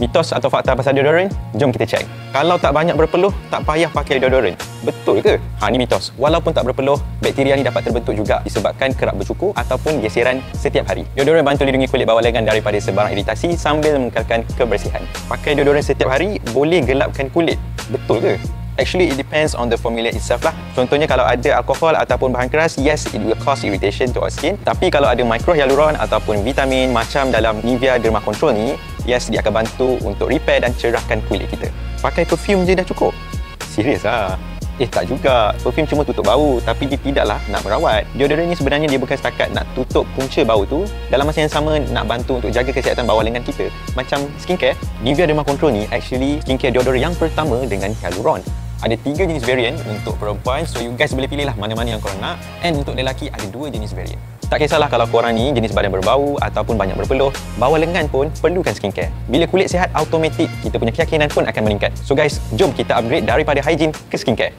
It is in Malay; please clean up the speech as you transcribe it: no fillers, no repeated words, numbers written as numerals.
Mitos atau fakta pasal deodorant? Jom kita cek. Kalau tak banyak berpeluh, tak payah pakai deodorant. Betul ke? Ni mitos. Walaupun tak berpeluh, bakteria ni dapat terbentuk juga disebabkan kerap bercukur ataupun geseran setiap hari. Deodorant bantu lindungi kulit bawah lengan daripada sebarang iritasi sambil mengekalkan kebersihan. Pakai deodorant setiap hari boleh gelapkan kulit. Betul ke? Actually, it depends on the formula itself lah. Contohnya kalau ada alkohol ataupun bahan keras, yes, it will cause irritation to our skin. Tapi kalau ada microhyaluron ataupun vitamin macam dalam Nivea Derma Control ni, yes, dia akan bantu untuk repair dan cerahkan kulit kita. Pakai perfume je dah cukup? Serius lah. Tak juga. Perfume cuma tutup bau, tapi dia tidaklah nak merawat. Deodorant ni sebenarnya dia bukan setakat nak tutup punca bau tu, dalam masa yang sama nak bantu untuk jaga kesihatan bawah lengan kita. Macam skincare, Nivea Derma Control ni actually skincare deodorant yang pertama dengan hyaluron. Ada 3 jenis variant untuk perempuan, so you guys boleh pilih lah mana-mana yang korang nak. And untuk lelaki ada 2 jenis variant. Tak kisahlah kalau korang ni jenis badan berbau ataupun banyak berpeluh, bawah lengan pun perlukan skincare. Bila kulit sihat, automatik kita punya keyakinan pun akan meningkat. So guys, jom kita upgrade daripada hygiene ke skincare.